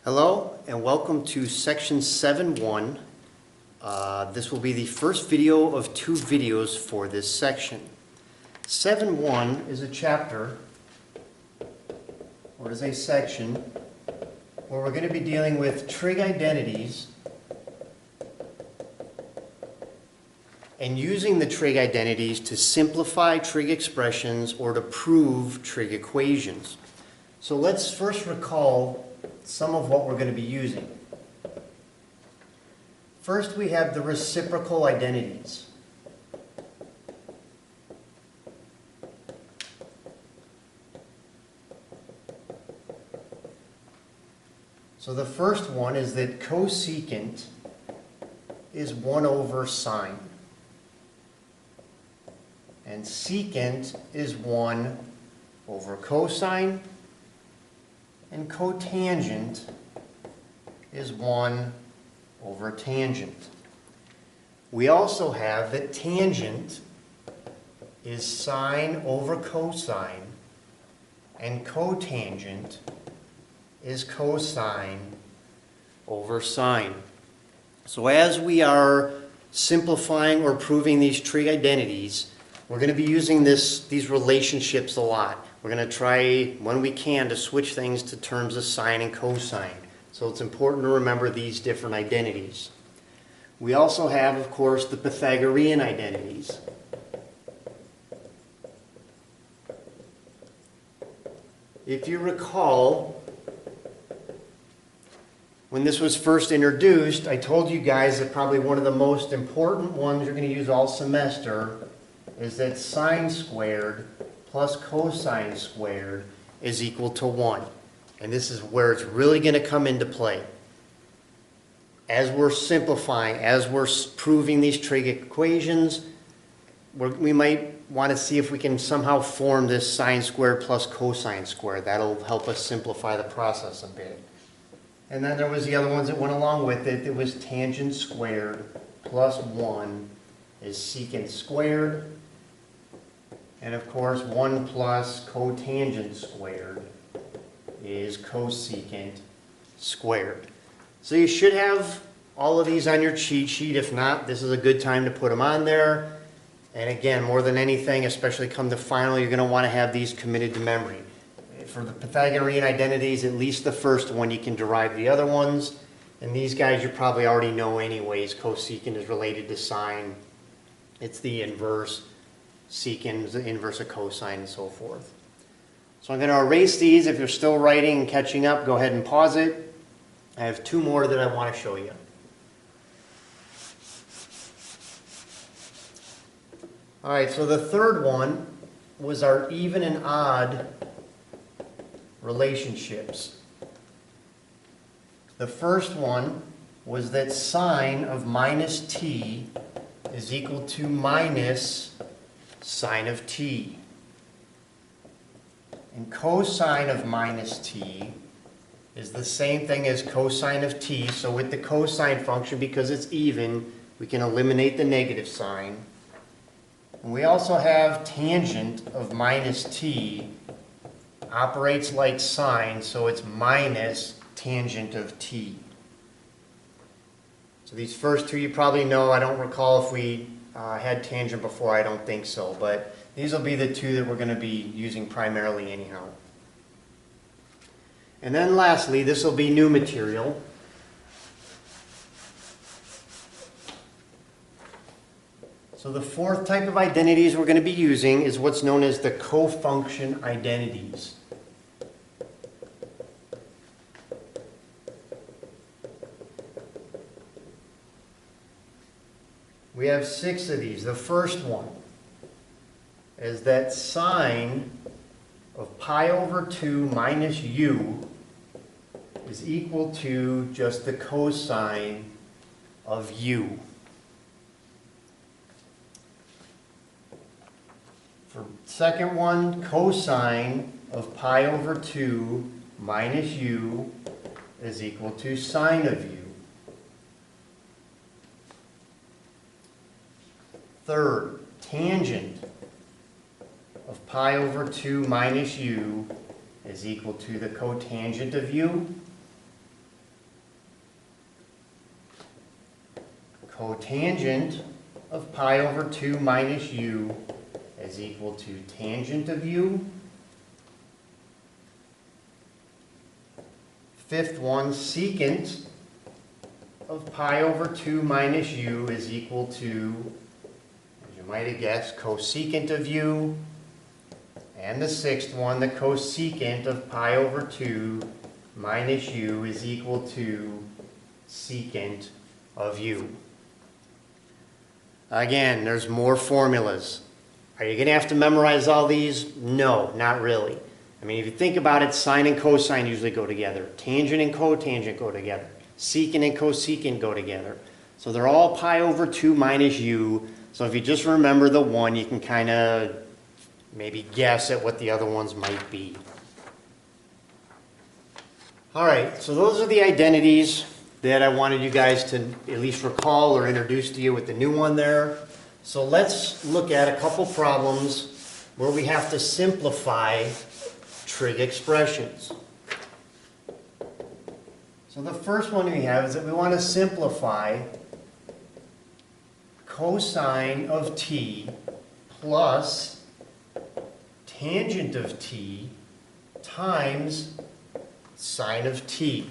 Hello and welcome to section 7.1. This will be the first video of 2 videos for this section. 7.1 is a chapter, or is a section, where we're going to be dealing with trig identities and using the trig identities to simplify trig expressions or to prove trig equations. So let's first recall some of what we're going to be using. First, we have the reciprocal identities. So the first one is that cosecant is 1 over sine. And secant is 1 over cosine. And cotangent is 1 over tangent. We also have that tangent is sine over cosine, and cotangent is cosine over sine. So as we are simplifying or proving these trig identities, we're going to be using these relationships a lot. We're going to try, when we can, to switch things to terms of sine and cosine. So it's important to remember these different identities. We also have, of course, the Pythagorean identities. If you recall, when this was first introduced, I told you guys that probably one of the most important ones you're going to use all semester is that sine squared plus cosine squared is equal to 1. And this is where it's really going to come into play. As we're simplifying, as we're proving these trig equations, we might want to see if we can somehow form this sine squared plus cosine squared. That'll help us simplify the process a bit. And then there was the other ones that went along with it. It was tangent squared plus 1 is secant squared. And of course, 1 plus cotangent squared is cosecant squared. So you should have all of these on your cheat sheet. If not, this is a good time to put them on there. And again, more than anything, especially come to final, you're going to want to have these committed to memory. For the Pythagorean identities, at least the first one, you can derive the other ones. And these guys you probably already know anyways. Cosecant is related to sine. It's the inverse. Secant is the inverse of cosine and so forth. So I'm going to erase these. If you're still writing and catching up, go ahead and pause it. I have 2 more that I want to show you. Alright, so the third one was our even and odd relationships. The first one was that sine of minus t is equal to minus sine of t. And cosine of minus t is the same thing as cosine of t. So with the cosine function, because it's even, we can eliminate the negative sign. And we also have tangent of minus t operates like sine, so it's minus tangent of t. So these first 2 you probably know. I don't recall if we had tangent before. I don't think so. But these will be the 2 that we're going to be using primarily anyhow. And then lastly, this will be new material. So the fourth type of identities we're going to be using is what's known as the cofunction identities. We have 6 of these. The first one is that sine of pi over 2 minus u is equal to just the cosine of u. For second one, cosine of pi over 2 minus u is equal to sine of u. Third, tangent of pi over 2 minus u is equal to the cotangent of u. cotangent of pi over 2 minus u is equal to tangent of u. Fifth one, secant of pi over 2 minus u is equal to, as you might have guessed, cosecant of u. And the sixth one, the cosecant of pi over 2 minus u is equal to secant of u. Again, there's more formulas. Are you going to have to memorize all these? No, not really. I mean, if you think about it, sine and cosine usually go together. Tangent and cotangent go together. Secant and cosecant go together. So they're all pi over 2 minus u. So if you just remember the one, you can kind of maybe guess at what the other ones might be. All right, so those are the identities that I wanted you guys to at least recall or introduce to you with the new one there. So let's look at a couple problems where we have to simplify trig expressions. So the first one we have is that we want to simplify cosine of t plus tangent of t times sine of t.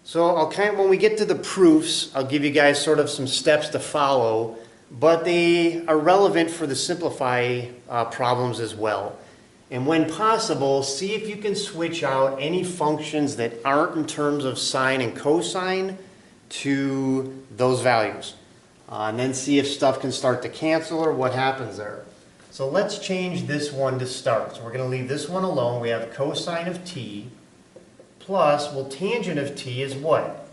So when we get to the proofs, I'll give you guys sort of some steps to follow, but they are relevant for the simplify problems as well. And when possible, see if you can switch out any functions that aren't in terms of sine and cosine to those values. And then see if stuff can start to cancel or what happens there. So let's change this one to start. So we're going to leave this one alone. We have cosine of t plus, well, tangent of t is what?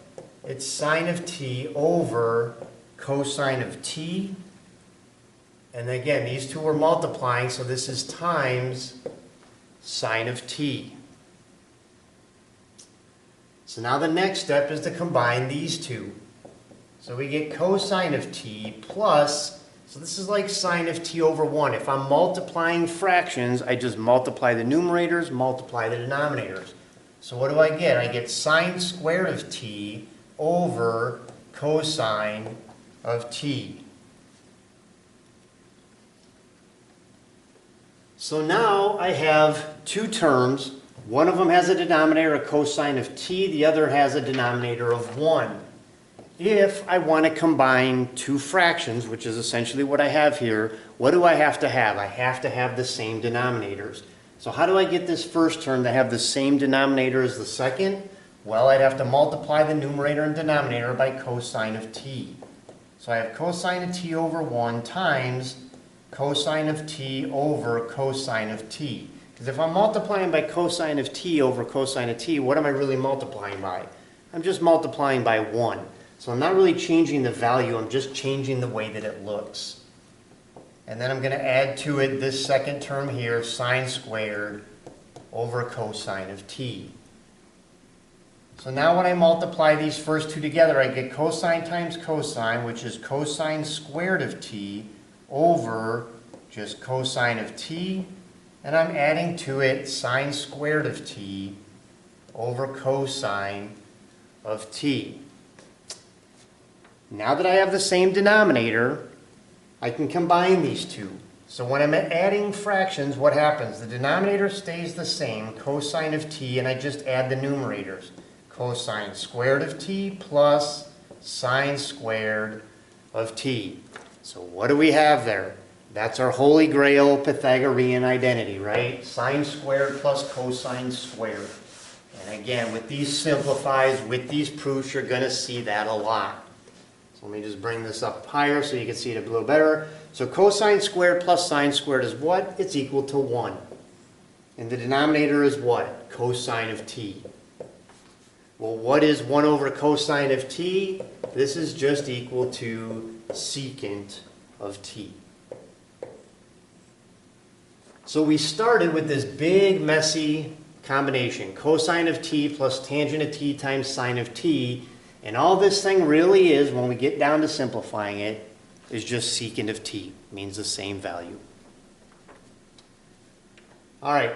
It's sine of t over cosine of t. And again, these two are multiplying, so this is times sine of t. So now the next step is to combine these two. So we get cosine of t plus, so this is like sine of t over 1. If I'm multiplying fractions, I just multiply the numerators, multiply the denominators. So what do I get? I get sine squared of t over cosine of t. So now I have two terms. One of them has a denominator of cosine of t, the other has a denominator of 1. If I want to combine two fractions, which is essentially what I have here, what do I have to have? I have to have the same denominators. So how do I get this first term to have the same denominator as the second? Well, I'd have to multiply the numerator and denominator by cosine of t. So I have cosine of t over 1 times cosine of t over cosine of t. Because if I'm multiplying by cosine of t over cosine of t, what am I really multiplying by? I'm just multiplying by 1. So I'm not really changing the value, I'm just changing the way that it looks. And then I'm going to add to it this second term here, sine squared over cosine of t. So now when I multiply these first two together, I get cosine times cosine, which is cosine squared of t, over just cosine of t. And I'm adding to it sine squared of t over cosine of t. Now that I have the same denominator, I can combine these two. So when I'm adding fractions, what happens? The denominator stays the same, cosine of t, and I just add the numerators. Cosine squared of t plus sine squared of t. So what do we have there? That's our holy grail Pythagorean identity, right? Sine squared plus cosine squared. And again, with these simplifies, with these proofs, you're going to see that a lot. So let me just bring this up higher so you can see it a little better. So cosine squared plus sine squared is what? It's equal to 1. And the denominator is what? Cosine of t. Well, what is 1 over cosine of t? This is just equal to secant of t. So we started with this big, messy combination. Cosine of t plus tangent of t times sine of t. And all this thing really is, when we get down to simplifying it, is just secant of t. It means the same value. All right,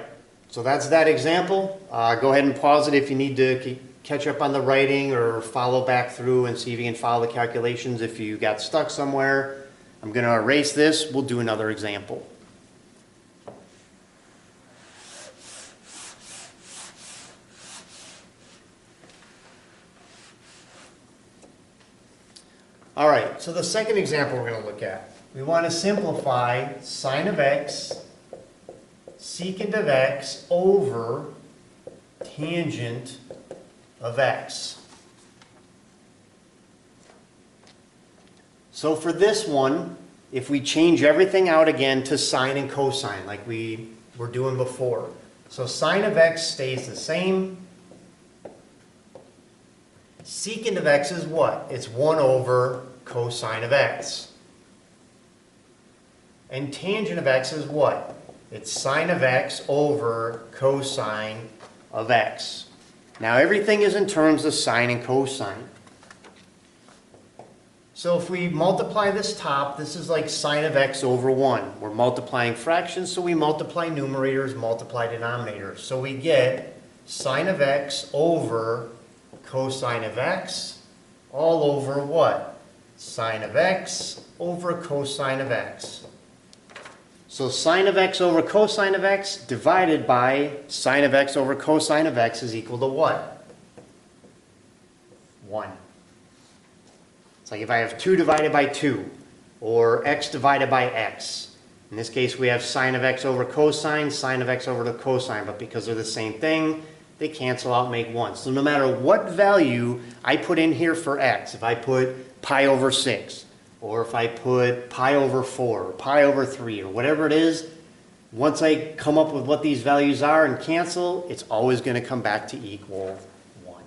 So that's that example. Go ahead and pause it if you need to catch up on the writing or follow back through and see if you can follow the calculations if you got stuck somewhere. I'm going to erase this. We'll do another example. All right, so the second example we're going to look at. We want to simplify sine of x, secant of x over tangent of x. So for this one, if we change everything out again to sine and cosine like we were doing before. So sine of x stays the same. Secant of x is what? It's 1 over cosine of x. And tangent of x is what? It's sine of x over cosine of x. Now everything is in terms of sine and cosine. So if we multiply this top, this is like sine of x over 1. We're multiplying fractions, so we multiply numerators, multiply denominators. So we get sine of x over cosine of x all over what? Sine of x over cosine of x. So sine of x over cosine of x divided by sine of x over cosine of x is equal to what? 1. It's like if I have 2 divided by 2, or x divided by x. In this case, we have sine of x over cosine, sine of x over the cosine, but because they're the same thing, they cancel out and make 1. So no matter what value I put in here for x, if I put pi over 6, or if I put pi over 4, or pi over 3, or whatever it is, once I come up with what these values are and cancel, it's always going to come back to equal 1.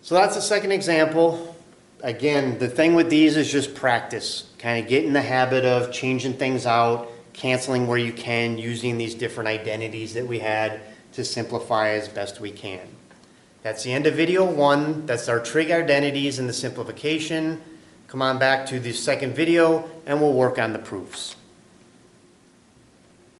So that's the second example. Again, the thing with these is just practice. Kind of get in the habit of changing things out, canceling where you can, using these different identities that we had to simplify as best we can. That's the end of video 1. That's our trig identities and the simplification. Come on back to the second video and we'll work on the proofs.